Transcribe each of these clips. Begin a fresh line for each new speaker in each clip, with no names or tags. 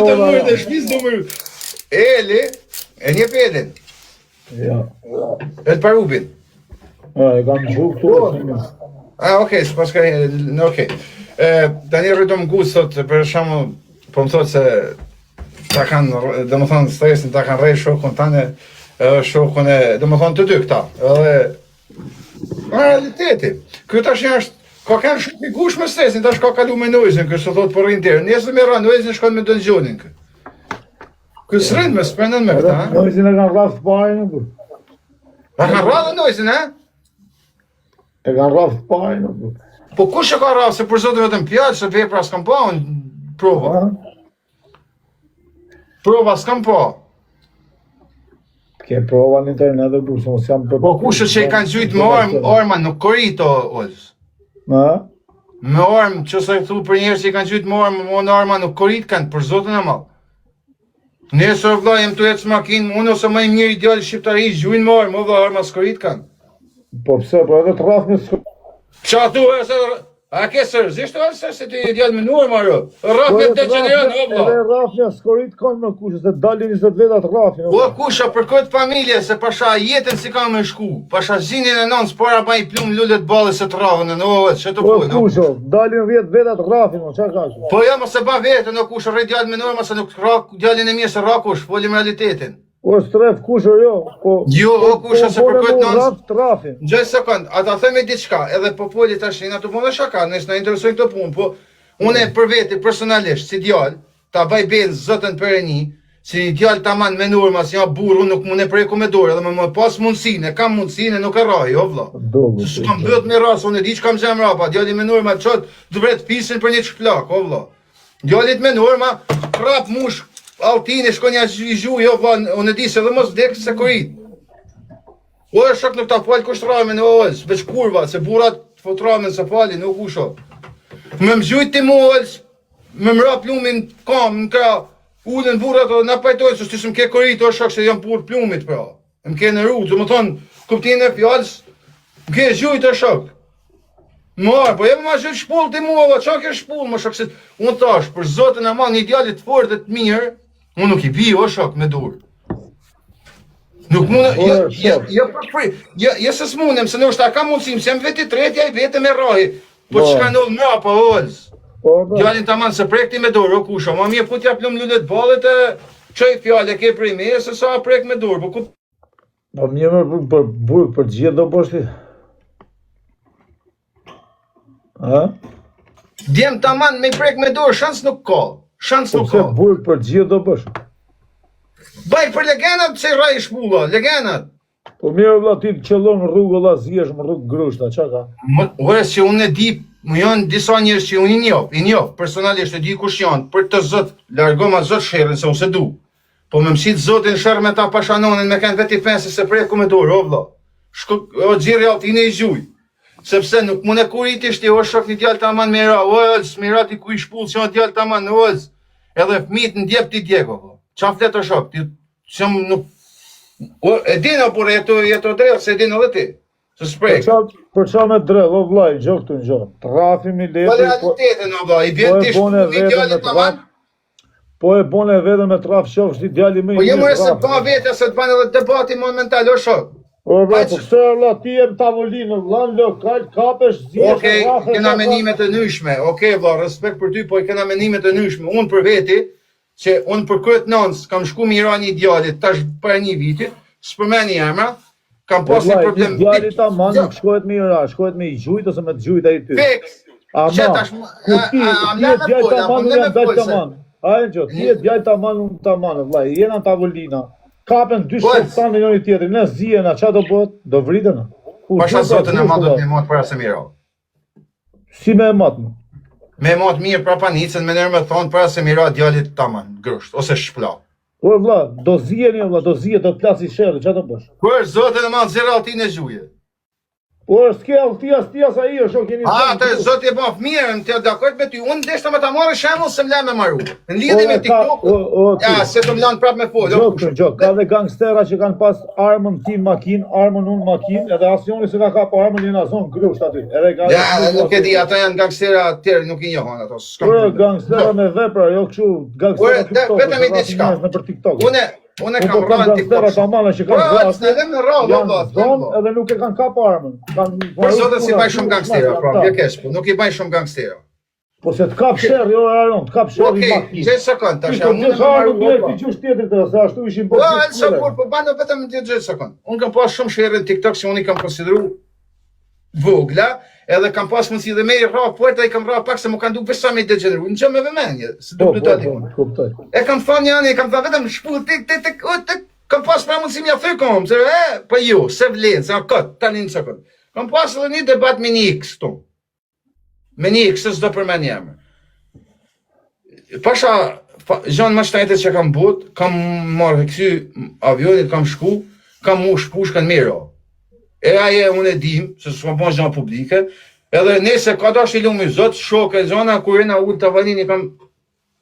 Të mërë dhe shpis të mërë. Eli, e një pedin.
Ja.
E të parubin.
E kam gjuk këtu.
Okej, së pas ka okej. Ta një rritu më gusë, thot, për shamu, po më thot se ta kanë, dhe më thonë, stresin, ta kanë rej shokun tane, shokun e, dhe më thonë të dy këta, edhe, realiteti. Kjo tash është, ka kanë shumë i gush me stresin, tash ka kalu me nojzin, kështë thot për rinterë, nesë me ra nojzin, shkon me dëngjonin kë. Kësë rinë me s'prenën me këta, ha?
Nojzin e kanë rraf pajnë, bër.
A kanë ra dhe nojzin, ha?
E kanë rraf pajnë, bër.
Po kush e ka ra, se për zotë vetëm pjallë, se vepra s'kam pa, unë prova. Prova s'kam pa.
Ke prova në internet dhe bërë, se mos jam për...
Po kush që i kanë gjujtë me arma, nuk korito, Olës.
Ma?
Me armë, që sa i thu për njerës që i kanë gjujtë me arma, nuk korit kanë, për zotën e malë. Nesër vla, jem të jetë s'makinë, unë ose më i mirë ideali shqiptari, gjujnë me armë, vla, arma s'korit kanë.
Po pse, po edhe të rraf me s'korit.
Qa tu e se... A ke sërzisht o se ti ideal me nuar marë? Rraf me të qenërion, o vla.
Edhe rrafja s'korit kanë me kushë, se dalin 20 vetat rrafin.
Po kusha për këtë familje, se pasha jetën si ka me shku, pasha zinin e nënë, s'para pa i plumë lullet bale se të rrafën e në ohet, që të
Po
pojnë.
kusho, dalin 10 vetat rrafin, qa ka që?
Po ja, mëse ba vetën, o kusha rrej djallë me norma, se nuk djallin e mirë se rakush, folim realitetin.
O stref kusho jo, po...
Jo, o kusha se për këtë nënë...
Rrafin.
Gjaj sekund, ata themi diçka, edhe populli tash na të punë shaka, nëse na interesojnë këtë punë, po unë për veti personalisht si djalë, ta baj ben zotën perëni, si djalë tamam me norma, si ja burr, unë nuk mund e preku me dorë, edhe më pas mundsinë, kam mundsinë, nuk e rraj, o vëlla. Se kam bëhet me rast, unë di çka më zem rapa, djali me norma çot, duhet pisin për një çplak, o vëlla. Djalit me norma, prap mush altini shkonja i zhuj, jo vëlla, unë di se edhe mos vdek se korit. O e shok nuk ta falë kusht ramen o olës, veç kurva, se burat fot ramen se fali, nuk u shok. Me mgjujt ti mu olës, me mra plumin kam, në kra, ullën burat o na pajtojtë, së shtishë m'ke korit o shok se jam pur plumit pra. M'ke në rrugë, dhe më thonë, kuptin e fjallës, m'ke gjujt o shok. Marë, po jemi ma gjujt shpull ti mu olë, qa ke shpull, më shok se unë tash, për zotën e mal një djallit fort dhe të mirë, unë nuk i bi o shok me dur. Nuk mundë, ja se s'mundem, se nështë a ka mundësim, se jam veti tretja i vete me rahi, po që ka nëllë nga pa olës. Gjallin të manë se prekti me dorë, o kusha, ma mje put ja plum lullet balet e qaj fjallë e ke prej me, se sa prek me dorë, po ku...
Po mje me për burg për gjithë do poshti. Ha?
Djem të manë me prek me dorë, shans nuk ka, shans nuk ka.
Po se burg për gjithë do poshti.
Baj për legenat se raj shpulla, legenat.
Po mirë vla ti të qëllon në rrugë vla zjesh më rrugë grushta, qa ka?
Ores që unë e di, më janë disa njërës që unë i njof, personalisht e di kush janë, për të zot, largoma zot shërën se unë se du. Po me mësit zotin shërë me ta pashanonin me kanë veti fensi se preku me dorë, o vla. O gjiri altine i gjuj. Sepse nuk mune kurit ishte, o shok një djallë taman me ra, o ëllës, me ra ti ku i shpull që o djallë taman, o ëllës. Edhe fmit në djep ti djeko, qa flet o shok, që më nuk... E dina, por jeto drejtë, se e dina dhe ti, se s'prejk.
Për qa me drejtë, o vlaj, gjo këtu në gjo, trafi mi leti...
Po realitetin, o vlaj, i bjen ti shpull një djallit taman.
Po e bone vedhe me traf shofsh ti djalli me i
po jemë e se ba vete, se të banë edhe debati monumental, o shok.
O vla, po këse vla, ti jem tavolinë, vla në lokal, kapesh, zjesh,
Okej, kena menimet e nyshme, okej vla, respekt për ty, po i kena menimet e nyshme, unë për veti, që unë për këtë nëns, kam shku mira një djallit, tash për një vitit, s'përmen një emra, kam pas një problem...
Djallit ta man nuk shkojt me i ra, shkojt me i gjujt ose me të gjujt a i ty.
Feks, që tash...
Kur ti e djallit ta man, unë jam djallit ta man. A e në gjotë, ti e djallit ta man, unë ta man, vlaj, jena në tavolina, kapen 2 shkëptan në njëri tjetëri, ne zijena, qa do bët, do vritën.
Pasha zotën e madhët një matë për asë mira.
Si me e matë më?
Me matë mirë pra panicën, me nërë me thonë për asë mira djallit taman, grusht, ose shpla.
O vla, do zijeni, vla, do zijet, do plasi shërë, qa do bësh?
Kër zotën e madhë zera altin e gjuje.
Po s'ke altia sa i është, keni...
Të zoti e bëf mirë, të dakord me ty, unë deshta me ta marrë shembull se m'la me maru. Në lidhje me TikTok, se të m'lan prap me folë.
Ka dhe gangstera që kanë pas armën ti makinë, armën unë makinë, edhe asnjëri se ka kapo armën në zonë grusht aty.
Nuk e di, ata janë gangstera të tjerë, nuk i njohon ato.
Gangstera me vepra, jo kështu, gangstera
vetëm i diçka.
Për TikTok.
Unë kam rënë TikTok.
Edhe nuk e kanë kapë armën.
Për zotë si baj shumë gangstera, pra, nuk i baj shumë gangstera.
Po se të kap sherr, jo Aron, të kap sherr i makinë.
Okej, 6 sekond, tash
unë më marrë direkt i gjush tjetër të se ashtu ishin bërë.
Po bando vetëm 10 sekond. Unë kam pas shumë sherrë në TikTok që unë i kam konsideru vogla, edhe kam pas mundësi dhe me i ra puerta i kam ra pak se më kanë duk veç sa me i degeneru. Në që me vëmenje, se duk të
kuptoj.
E kam thonë janë, e kam thonë vetëm shpull, kam pas pra mundësi mja thëkom, se po ju, se vlenë, se këtë, tani në sekund. Kam pas edhe një debat me një X këtu. Me një X, se s'do përmen jemi. Pasha, gjanë më shtajtet që kam but, kam marrë kësy avionit, kam shku, kam mu shpush kanë miro. E aje unë e dim, se s'ma bon gjanë publike, edhe nese ka dash i lumë i zotë, shok e zona, kur e na ullë të avanin,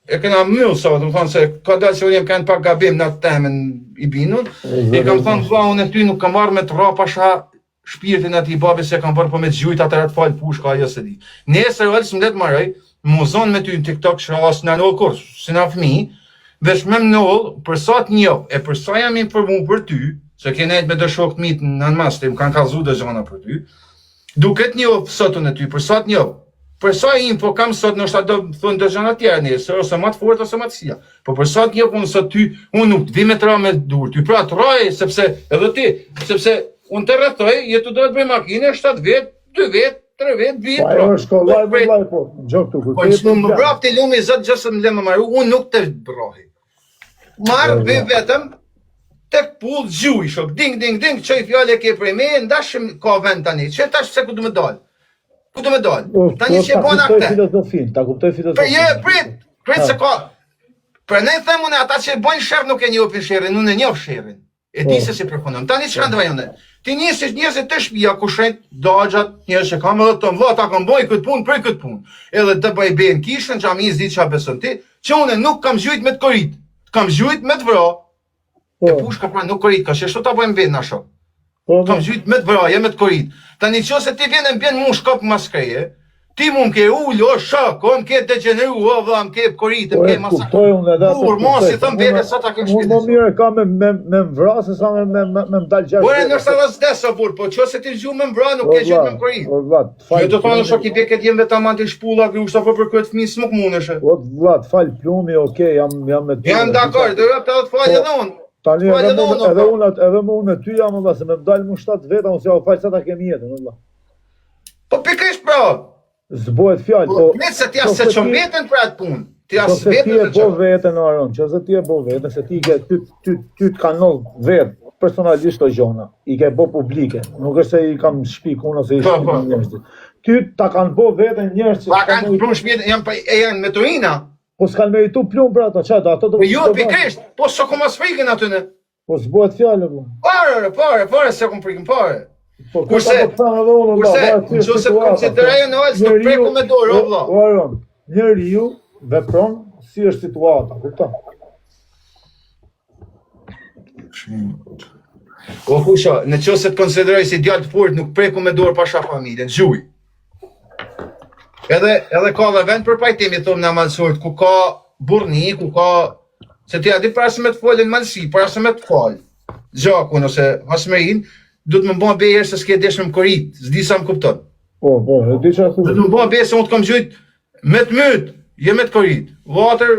e këna mëllë sa, të më thonë se ka dalë që unë jem kanë pak gabim në temen i binun, e kam thonë, vla, unë e ty nuk kam marrë me të ra pasha shpirtin ati i babi se kam bërë po me të gjujt atër atë falë pushka, ajo se di. Nesër vëllë së më letë maraj, më zonë me ty në TikTok që asë në nëllë kurs, si na fmi, vesh me më nëllë, përsa të një, e përsa jam informu për ty, se ke nejtë me dëshok të mitë në mas, të më kanë kalzu dhe zhona për ty, duket një sotën e ty, përsa të një, përsa info kam sot në shtatë do thonë dhe zhona tjerë njësë, ose ma të fort, ose ma të sija, po përsa të një, unë sot ty, unë nuk të vi me të ra me dur, ty pra të raj, sepse, edhe ti, sepse unë të rrethoj, jetu do të bëj makine, 7 vet, 2 vet, 3 vet, 2 vet,
pra. është kollaj më laj, po, në gjok të
po që më braf të lumi, zëtë gjësë më le më maru, unë nuk të brohi. Marë, bëj vetëm, tek pull, gjuj, shok, ding, ding, ding, që i fjale ke prej me, ndashëm ka vend tani, që tash se ku du me dalë. Ku du me dalë? Tani që e bona këte.
Ta kuptoj filozofin.
Prit se ka. Për ne them unë ata që bojnë shërë nuk e njopin shërën, unë e njop shërën. E di se si përpunëm. Tani që kanë dvajone? Ti njësit të shpia ku shenjt, dagjat, njërë që kam edhe të më ta kam boj këtë punë, për këtë punë. Edhe të bëj ben kishën, që am i zdi që a beson ti, që unë nuk kam zhujt me të korit. Kam zhujt me të vra. E pushka pra nuk korit, ka sheshtu ta bëjmë ben në shok. Kam zhujt me të vraje, me të korit. Tani që se ti vjen e mbjen mu shkop më skreje, ti mu m'ke ullë, o shok, o m'ke degeneru, o vla, m'ke korit, m'ke masak. Kur, mos, si thëm bete, sa ta kem shpiti.
Më mire ka me mvra, se sa me m'dal gjash.
Ure, nërsa dhe s'desa, bur, po që se ti zhu me mvra, nuk ke gjithë me m'korit. Jo të thonë shok i beket jem vetë aman të shpulla, grushta, po për këtë fmi s'muk muneshe.
O, Vlad, fal plumi, okej, jam me të...
Jam dakord, dhe rëpë edhe të falj edhe unë.
Tani edhe unë e ty jam, Allah, se me m'dal mu 7 veta, unë si ja u falj sa ta kemi jetën, Allah.
Po pikrish pra.
Zbohet fjallë, po...
Nëse se t'ja se qëm vetën për atë punë.
Qo se ti e bo vetën, Aron, qo se ti e bo vetën, se ti ty të kanol vetë, personalisht të gjona, i ke bo publike, nuk është se i kam shpik unë ose i shpik njështë. Ty ta kanë bo vetën njështë...
Pa kanë plumë shpjetë, janë me turina.
Po s'kan meritu plumë pra ato, qatë, ato të...
Po jo, pikrisht, po s'o ku mas frikën atyne.
Po s'bohet fjallë, po.
Pare, se ku më frikën, pare.
Kurse,
në që se konsiderajë në alës të preku me dorë, o vla.
O Aron, njëri ju vepron si është situata, kupta?
O kusha, në që se të konsiderajë si djallë të furt nuk preku me dorë pasha familjen, gjuj. Edhe ka dhe vend për pajtimi, thëmë në malësurt, ku ka burni, ku ka... Se ti adi para se me të folin malësi, para se me të fol. Gjakun ose hasmerin, du të më bëha bejer se s'ke desh me më korit, s'di sa më kupton.
Po, e di që
du të më bëha bejer se unë të kam gjujt me të myt, je me të korit. Vatër,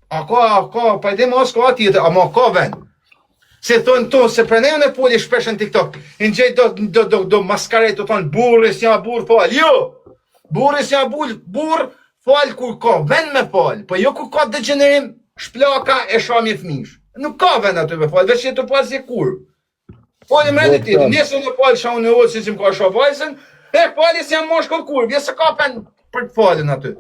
a ka, pa i dhe mas ka atjetë, ama ka vend. Se thonë tonë, se për ne unë e poli shpesh në TikTok, në gjej do maskaret, do thonë burës një burë fal, jo! Burës një burë fal kur ka vend me fal, po jo kur ka degenerim, shplaka e shami fmish. Nuk ka vend aty me fal, veç jetu pas je kur. Fali më rëndit tjetë, njësë në falë shau në otë si që më ka shabajzën, e fali si jam mosh këtë kur, vjesë ka pen për të falin aty.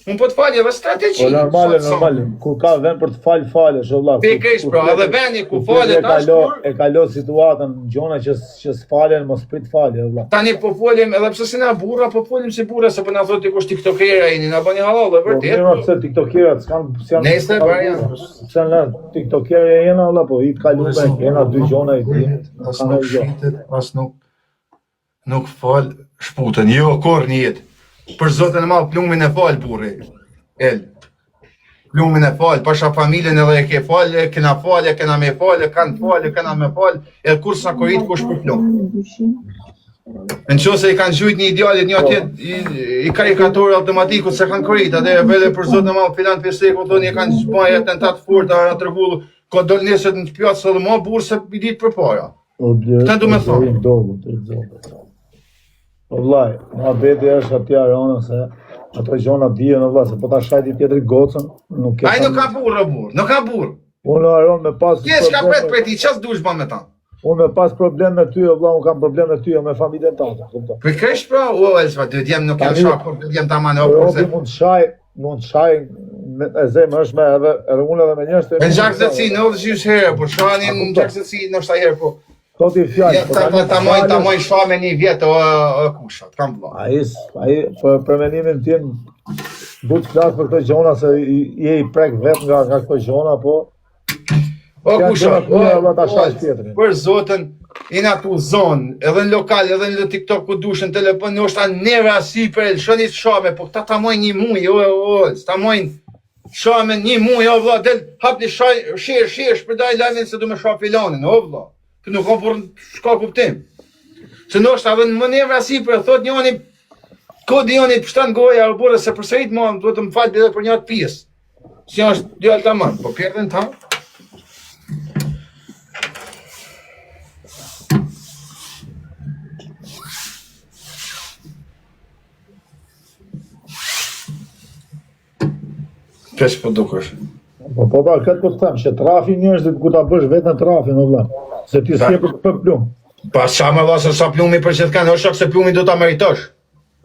Unë po të falje edhe strategji.
Po normale, kur ka vend për të falësh, vëlla.
Pikërisht, pra, edhe vendi ku falet
e kalo situatën gjona që s'falen, mos prit falje, vëlla.
Tani po folim, edhe pse si na burra, po folim si burra, se po na thotë dikush tiktokera jeni, na bëni halal, vërtet.
Po pse tiktokerat s'kan
Nëse variant.
Pse na tiktokera jena, vëlla, po i kalume, jena dy gjona i dimit.
As nuk fal shputën, jo kur një jetë. Për zotën e madh plumin e fal burri. Plumin e fal, pasha familjen edhe e ke fal, kena me fal, kanë me fal, edhe kur sa korit kush për plum. Në qose i kanë gjujt një idealit një atjet, i karikaturë automatikut se kanë korit, atë e vele për zotën e madh filan peseku, thoni e kanë zbaj atentat fort, a tërgullu, ko dol neset në pjatë edhe ma burë se i ditë për para. Këtë du me thonë.
O vlaj, ma beti është atja rona se ato gjona dhije në vla, se po ta shajti tjetëri gocën, nuk ke...
Ai nuk ka burë, nuk ka burë.
Unë aron me pas...
Kje s'ka pret për ti, qas dush ba me ta?
Unë me pas problem me ty, o vla, unë kam problem me ty, me familjen tata, kupta.
Për kësht pra, o, Elsa, dhe djem nuk jam shakur, dhe djem ta manë, o,
përse... Mund shaj, e zemë është me edhe unë edhe me njështë...
Në gjakëzëtësi, në dhe gjysh herë, po shani në gjakëzëtësi, në shta herë, po...
Toti fjallë...
Ta mojnë shfa me një vjetë o kushat, kam vla.
Ai, për menimin tim, du të flasë për këto gjona, se je i prek vetë nga këto gjona, po...
O kushat, për zotën, i na tu zonë, edhe në lokal, edhe në TikTok ku dushën telefon, në është ta neve asi për e lëshonit shame, po këta ta mojnë një muj, ta mojnë shame një muj, o vla, del hap një shirë, shpërdaj lajmin se du me shra filanin, o vla. Kë nuk kam për shka kuptim. Se në është edhe në mënevra si për e thot njoni, kodi njoni pështan goja o bure se përsërit ma duhet të më falë edhe për një atë pjesë. Si është djallë ta manë, po pjerden ta. Pes po dukesh.
Po pra, këtë po të them, që trafi njështë ku ta bësh vetën trafin, o vla. Se ti s'ke për plum.
Pas qa me lasë sa plumi për që të kanë, është shak se plumi do ta meritosh.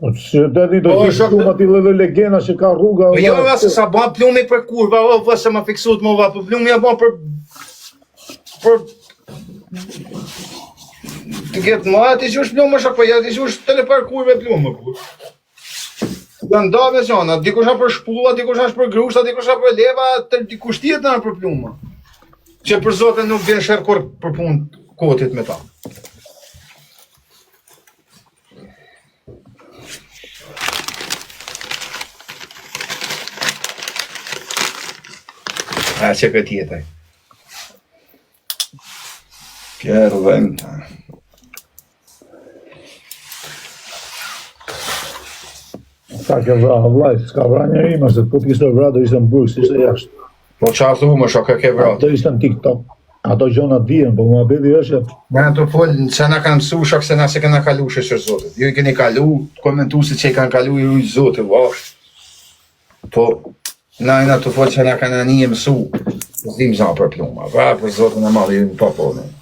Po që të di do gjithë plum ati dhe legena që ka rruga...
Po jo lasë sa ba plumi për kurva, o vë se ma fiksut më va, po plumi e ba për... Të ketë ma, ti që është plumë shak, po ja ti që është telepar kurve plumë, kur. Janë da me zona, dikush për shpulla, dikush për grushta, dikush për leva, dikush tjetë në për pluma. Që për zotën nuk vjen shërë kur për punë kotit me ta. A që këtë jetaj. Kjerë dhejmë.
Ka ke vra, vlaj, s'ka vra njeri, ma se po t'kishtë vra, do ishte në burg, s'ishte jashtë.
Po qa thu më shok ke vra?
Do ishte në TikTok. Ato gjona dijen, po më abedi është...
Me në të folë, se na kanë mësu shok se na se këna kalu shëshër zotit. Jo i keni kalu, komentu se që i kanë kalu i rujtë zotit, vashtë. Po, na i na të folë që na kanë anije mësu. Zdim zanë për pluma, vra për zotin e madhë i në poponin.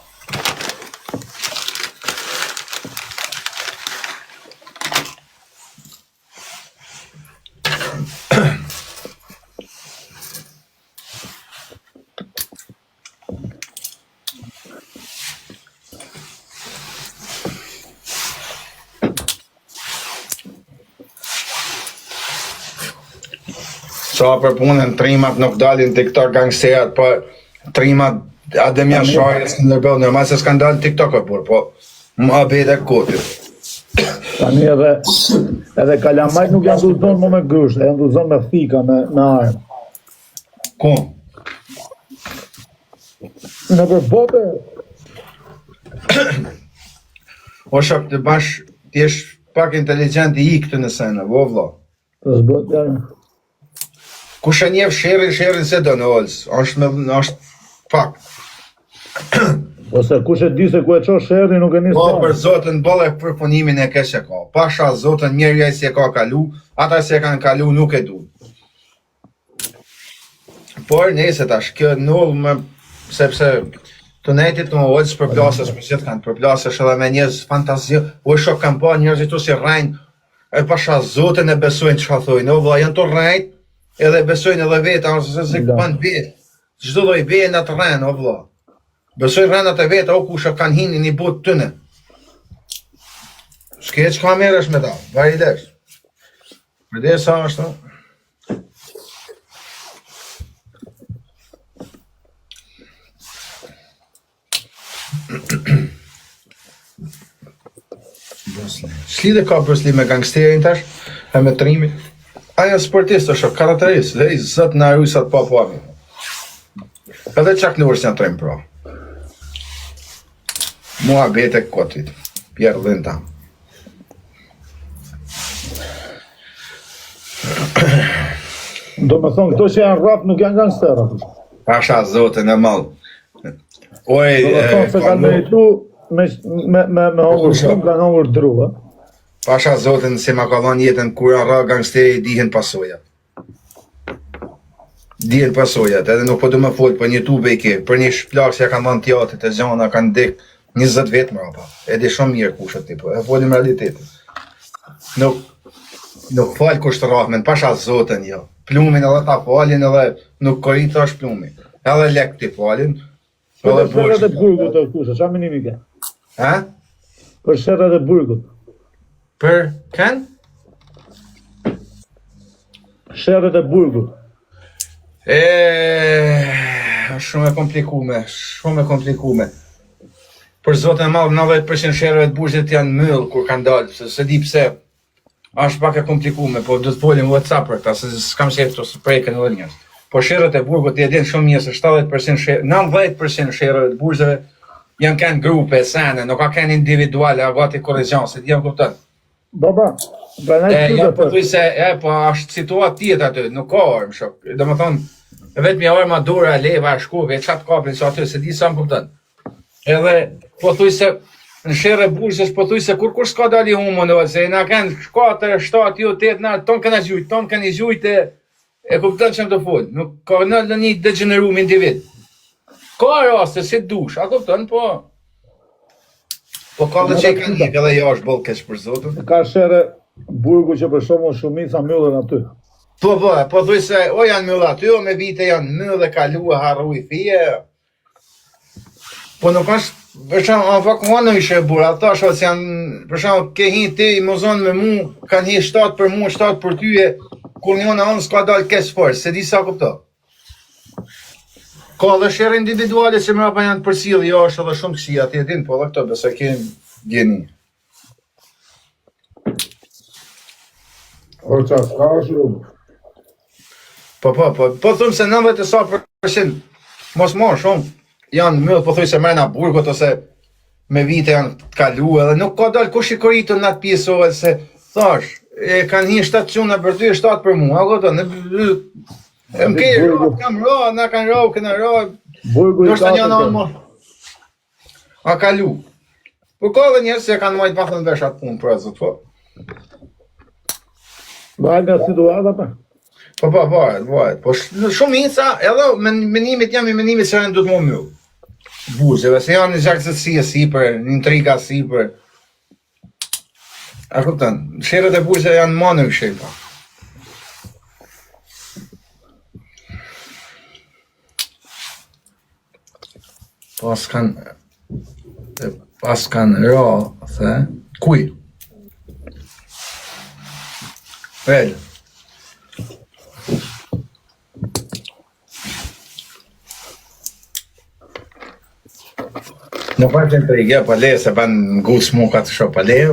Sa për punën, trimat nuk dalin TikTok gangsterat, po trimat ademja shajrës në lërbel, normal se s'kan dalin TikTok po ma bete kotit.
Tani edhe kalamajt nuk janë të zonë më me grusht, janë të zonë me thika, me armë.
Ku?
Në për bote?
O shok të bash, ti esh pak inteligent i këtë në senë, vo vlo.
Të zbot janë.
Kush e njef shërin se do në olës, është pak.
Ose kush e di se ku e qo shërin nuk e njës
Po për zotën bëllë e përpunimin e keshe ka. Pasha zotën njerëja si e ka kalu, ata si e kanë kalu nuk e du. Por nese tash, kjo null më, sepse të netit në olës për plasës, më gjithë kanë për plasës edhe me njëzë fantazio, u e shok kanë pa njëzit tu si rajnë, E pasha Zotin e besojnë që ka thojnë, o vla, janë të rrejt, edhe besojnë edhe veta, se këpan vetë, çdo lloj veje në të rrenë, o vla. Besojnë rrenat e veta, o kusha kanë hini një botë tëne. S'ke që ka merresh me ta, varilesh. Me dhe sa është, S'lidhe ka Bruce Lee me gangsterin tash, e me trimi. Aja sportist është, karaterist, dhe i zët në arujsat pa pami. Edhe Chuck Norris janë trim pra. Mua bete kotit, pjerë dhe në tam.
Do me thonë, këto që janë rap nuk janë gangstera.
Pasha Zotin e malë. Oj,
Do me thonë se kanë meritu me hongur shumë, kanë hongur dru,
Pasha Zotin se ma ka dhanë jetën kur janë ra gangsteri dihen pasojat. Dihen pasojat, edhe nuk po du me folë për një tube i ke, për një shplak që ja kanë dhanë tjatit e gjana, kanë dek 20 vetë më rapa. Edhe shumë mirë kushët tipo, e folim realitetin. Nuk falë kushtë rahmen, Pasha Zotin jo. Plumin edhe ta falin edhe nuk korit është plumin. Edhe lek të falin.
Për shërët e burgut të kushe, qa minimi ke?
Ha?
Për shërët e burgut.
Për kënë?
Shërët e burgut.
Shumë e komplikume. Për Zotin e madh, 90% sherrëve të burgut janë myll kur kanë dalë, se di pse. Është pak e komplikume, po do të folim WhatsApp për ta, se s'kam qejf të prekën edhe njerëz. Po sherrët e burgut e din shumë mirë se 90% sherrëve të burgëve janë kanë grupe, sene, nuk ka kanë individuale, gati korrigjon, se di jam kupton.
Baba,
Ja po thuj se, po është situatë tjetër aty, nuk ka armë shok. Domethënë vetëm arma dura, leva, shkuve, çat kapin sa aty, se di sa më kupton. Edhe po thuj se në sherrë burgës po thuj se kur s'ka dali humon, se na kanë 4, 7, 8 na ton kanë gjujt e kupton çem të fol. Nuk ka në një degenerum individ. Ka raste si dush, a kupton, po. Po ka dhe që i kanë një, edhe jo është bolë keq për Zotin.
Ka shere burgu që për shumë shumica myllën aty.
Po thuj se, o janë myllë aty, o me vite janë myllë dhe kalua, harru i fije. Po nuk është, për shumë, në fakt mua në ishe burë, ata është që janë, për shumë, ke hi ti, më zonë me mu, kanë hi 7 për mu, 7 për tyje, kur një në anë s'ka dalë keq forë, se di sa kupto. Ka dhe sherë individuale që mrapa janë të përcjellë, jo është edhe shumë kësia, ti e din, po dhe këto, besa kemë gjeni.
O qa, s'ka është rrugë.
Po thumë se 90% mos marë shumë, janë myllë, po thuj se mrena burgut, ose me vite janë të kalu, edhe nuk ka dalë kush i korritur në atë pjesë, edhe se, thash, kanë hi 7 quna për ty, 7 për mu, a goto, më ke ro, kam ro, na kanë ro, këna ro, nështë një në anë a kalu. Po ka dhe njerës që kanë majtë pakën vesh atë punë për e zëtë, po.
Vajt nga situata pa?
Po, vajt. Po shumica, edhe menimit jam i menimit që janë du të më myllë. Burgjeve, se janë një gjakëzëtësia sipër, një intriga sipër. A kupton, sherrët e burgjeve janë ma në këshilpa. Pas kanë ra, the, kuj? Vel. Nuk pa që në trigja pa leje, se pa në gusë mu ka të shoh pa leje,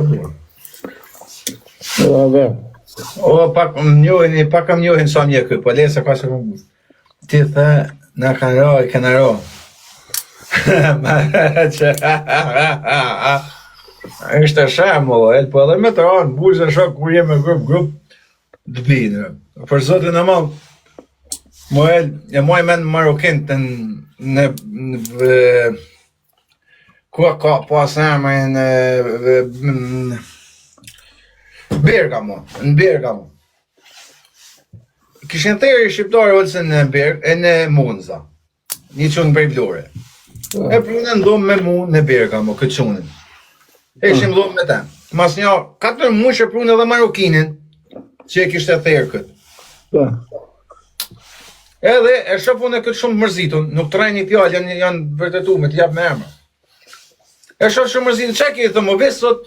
o, pak më njohin sa mje këj, pa leje se ka që më gusë. Ti the, na kanë ra, i këna ra. Ishte shemull, po edhe me të ranë, burgjë në shok, kur jem me grup, të binë. Për Zotin e madh, e moj men Marokin të në ku ka pas emrin në Bergamo. Kishin theri shqiptarë olëse në Monza, një qunë prej Vlore. E prunën ndomë me mu në Bergamo, këtë qunin. E ishim ndomë me tem. mas një 4 muaj që prunë edhe Marokinin, që e kishte thërë këtë.
Po.
Edhe e shoh unë këtë shumë mërzitun, nuk trajnë një fjalë, janë vërtetuar me t'jap me emra. E shoh shumë mërzitun, çka ke thënë, më vesh sot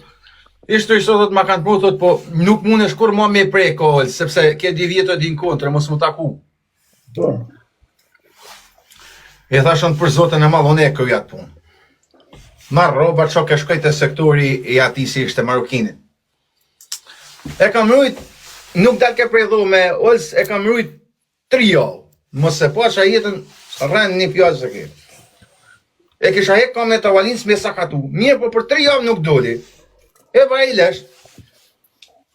ishte sot ma kanë thënë thot, po nuk mundesh kur më me prej kohë, sepse ke di vjetë di inkontre, mos më taku.
Po.
E thashën për Zotën e Madh, unë e kryj atë punë. Marr rroba çka ke shkoj te sektori i atij si ishte Marokinit. E kam rujt, nuk dal ke prej dhume, ose e kam rujt 3 javë. Mos e pasha jetën rrën një fjalë se ke. E kisha hek kam me tavalin s'me sakatu. Mirë, po për 3 javë nuk doli. E vaj lesh.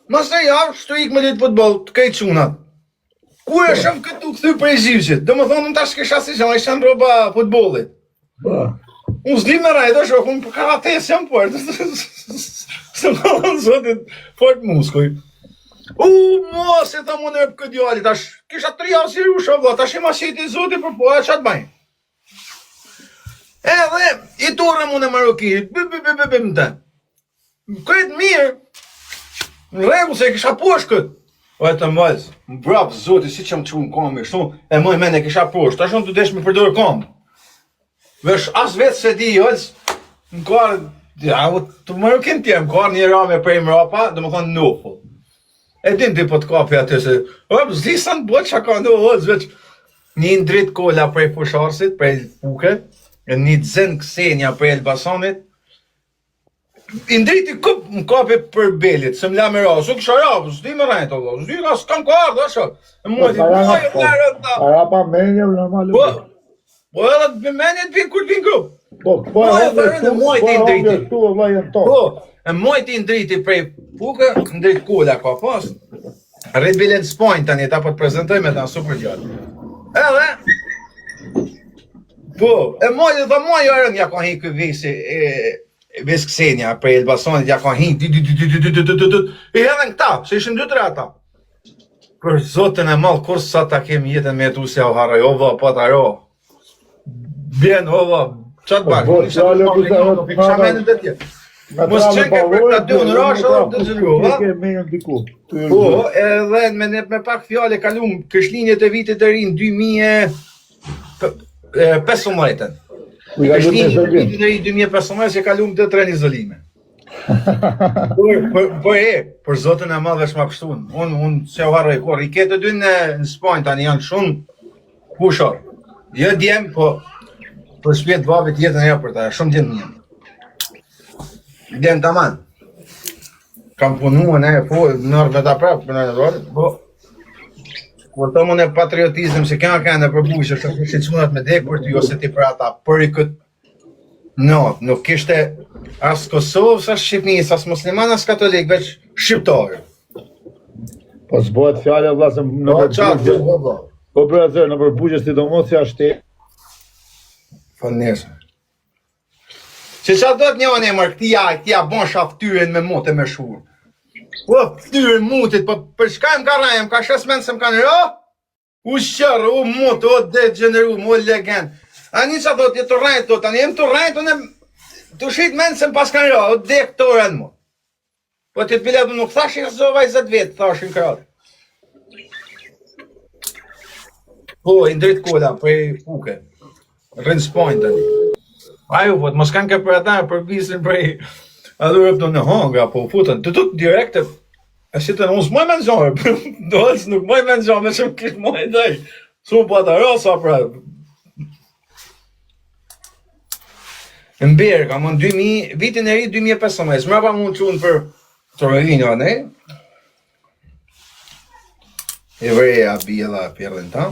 Mos 3 javë, shtu ik me ditë futboll, të kejt çunat. Kur e shëm këtu kthy për Egjiptit, domethënë unë tash kisha si janë ishan rroba futbollit.
Po.
Unë s'di me rajtë, shoh, unë për karates jam për. Se më zotit fort muskuj. Mos e thamë unë e për këtë djali, tash kisha 3 javë si rusha, vla, tash e ma sheti zotit për po, e qatë bajnë. Edhe, i torëm unë e Marokinit, bim të. Këtë mirë, në regu se kisha posh këtë. O e të mbajz, më brapë zotit, si që më qunë komi, shtu, e mëj mene kisha posh, tash unë të desh me përdojrë komë. Vesh as vetë se di, ojës, në kërë, ja, të Marokin t'jem, kërë një rame prej mrapa, dhe më thonë nufull. E din ti po të kapi aty se, zdi sa në botë që ka në ojës, veç, një ndrit kolla prej fusharsit, prej puke, një dzën Ksenja prej Elbasanit, i ndriti më kapi për belit, se më la me ra, su kësha ra, zdi me rajtë, zdi ka s'kam ka ardhë, asha, e mojti,
Arapa menje, normal.
Po edhe të menit vinë kur vinë grup.
Po,
e mojti ndriti. Po, e mojti ndriti prej puke, ndrit kolla ka pas. Rrit bilet s'pojnë tani, ta po të prezentoj me ta super gjatë. Edhe, po, e mojti dhe mojti arën, ja ka hi këj visi, vis Ksenja, prej Elbasanit, ja ka hi, i edhe në këta, se ishën 2-3 ata. Për Zotën e Madh, kur sa ta kemi jetën me tu se o haraj, ova, pa ta ro. Bien, ova, qatë bashkë, mos qenë ke për ta dy në rashë dhe të zëllu, va? Po, edhe me pak fjale kalum këshlinjet e vitit e rinë 2015. Këshlinjet e vitit e rinë 2015 që kalum të 3 izolime. Për Zotën e Madh veç ma kështun, unë se o harroj kur, i ketë dy në Spanjë tani janë shumë pushar. Jo djem, po për shpjet babit jetën e për ta, shumë djemë njëm. Djemë të manë. Kam punu në e po, nërë me ta prapë, për në rrët, po. Kur të më në patriotizm, se kena kene për bujshë, që kështë i cunat me dekë për ty, ose ti për ata, për i këtë. No, nuk kishte as Kosovës, as Shqipnis, as musliman, as katolik, veç shqiptarë.
Po s'bohet fjale vlasëm në përbujgjës. Po për atër, në përbujgjës të do mos si ashtë.
Falnesë. Që qa do të njën e mërë, këtia bon shaftyren me mote me shurë. Po, ftyren mutit, po për shka më ka rajem, ka shesmen se më kanë ra? U shqërë, u motë, u degeneru, u legend. A një qa do të jetë të rajtë, do të jem të rajtë, të shqit menë se më pas kanë ra, o dek të orën mu. Po të të biletu nuk thashin zova 20 vetë, thashin kratë. Po, i ndrit kolla, prej puke. Rënë Spanjë tani. Aju, po, mos kanë ke për ata, për bisin prej... A du rëpë do në honga, po futën, të tukë direkte... E si të në unë s'moj me në gjohë, do hëllës nuk moj me në gjohë, me që më kishë moj dhej. Su më po ata rasa pra... Në berë, kam në 2000, vitin e ri 2015, mra pa mund qunë për Torino, ne? E vreja bjela pjerën ta.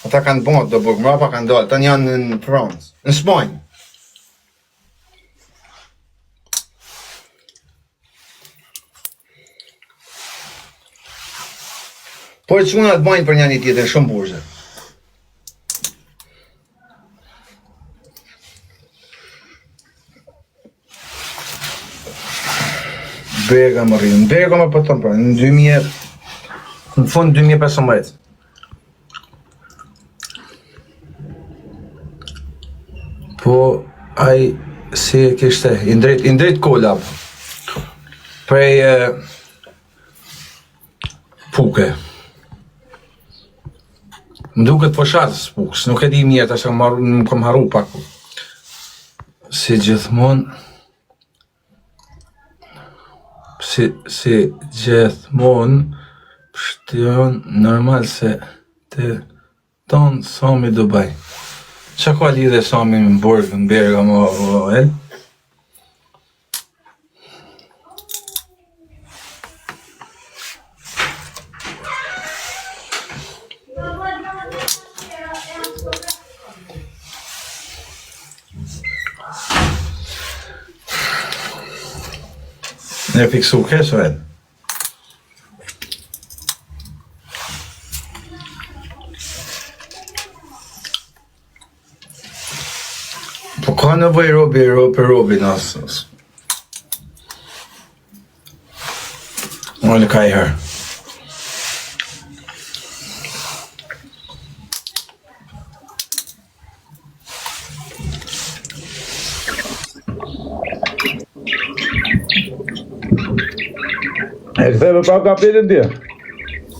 Ata kanë bëndë do bërë, mrapa kanë dalë, ta janë në Francë, në Spanjë. Por që unë atë bajnë për një një tjetër, shumë burze. Berga më rrinë, Berga më pëtëm pra, në 2000, në fund 2015. Po, ai si kishte, i ndrejt kolla.
prej puke. Më duket foshatës pukës, nuk e di mirë, tash më kam harru pak. Si gjithmonë, pështyon normal se të tonë Sami Dubai. Qa ka lidhe Sami në Burg, në Bergamo, el? Ne fiksu keso el. Po ka nevoj robi nësës. Ollë ka i herë.
E këtheve pa kapitin tje?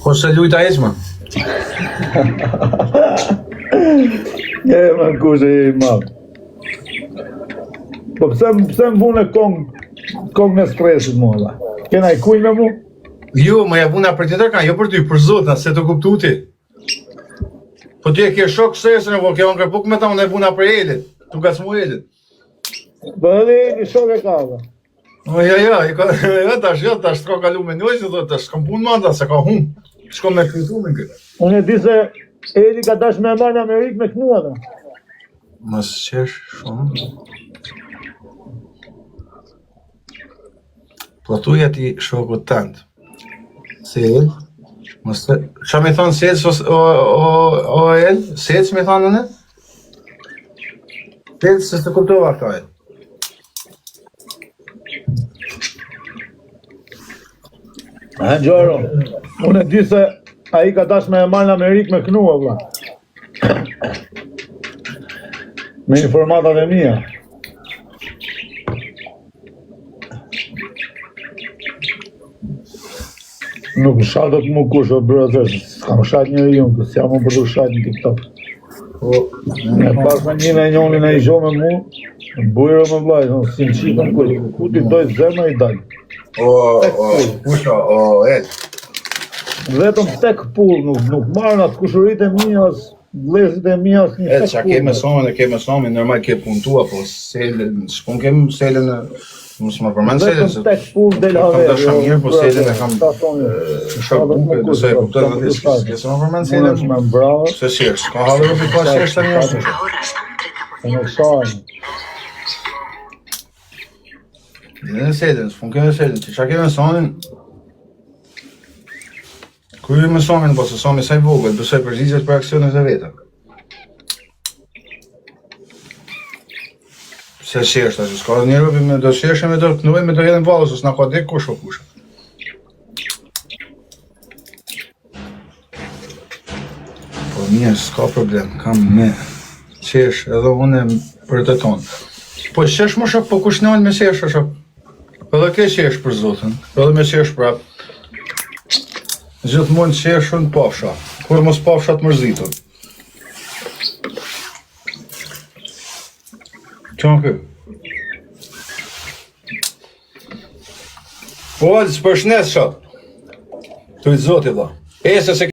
Po se lujta eqma?
E më në kushe i madhë. Po pse më vune kong në stresit mua dhe? Kena i kuj me mu?
Jo, më ja vuna për tjetër ka, jo për ty, për zotna, se të kuptu ti. Po ti e ke shok stresën e po, ke onë kërpuk me ta, unë e vuna për elit, tu ka s'mu elit.
Po edhe i shok e ka dhe.
O, tash s'ka kalu me njojës, tash s'kam pun manda, se ka hun. Shko me këtu me këtë.
Unë e di se Eli ka dash me marrë në Amerikë me knua dhe.
Mos qesh shumë. Po tu ti shokut tënd. Sel. Mos të... Qa me thonë Sel o El? Sel që me thonë në? Sel se të kuptova këta El.
A Gjoro, unë e di se a i ka dash me marrë në Amerikë me knua vla. Me informatat e mija. Nuk shatët mu kush o brëzër, s'kam shat njëri unë, kësë jam më përdu shat në TikTok. E pas me një me njonin e i gjo me mu, bujrë me vlaj, si në qikën kuj, ku ti dojtë zemë i dalë.
Kusha, El.
Vetëm tek pull, nuk marrën atë kushurit e mija, vlezit e mija, një tek pull.
Qa ke me somin, normal ke puntua, po selin, shpun kem selin në... Mësë më përmenë selin, se...
Vetëm tek pull del haver.
Kam dashë mirë, po selin e kam... Shok buke, nëse e kuptoj në disë, s'ke më përmenë selin.
Unë është me mbrava.
Se shirë, s'ka halë rëpi pa shirë të një ashtë.
E në shajnë.
Dhe në selin, s'pun keme selin, që qa keme somin... Kërë me somin, po se somin saj vogët, bësoj përgjigjet për aksionet e veta. Se sheshta, që s'ka dhe një rëpi me do sheshe me do kënuaj me do jedhen valës, s'na ka dhe kush o kush. Po mirë, s'ka problem, kam me qesh edhe une për të tonë. Po qesh më shok, po kush nalë me qesh o shok. Edhe ke qesh për zotën, edhe me qesh prap. Gjithë mund qeshën pafsha, kur mos pafsha të mërzitur. Qa në kë? Po, së përshnes shok. Tu i zoti, dha. E se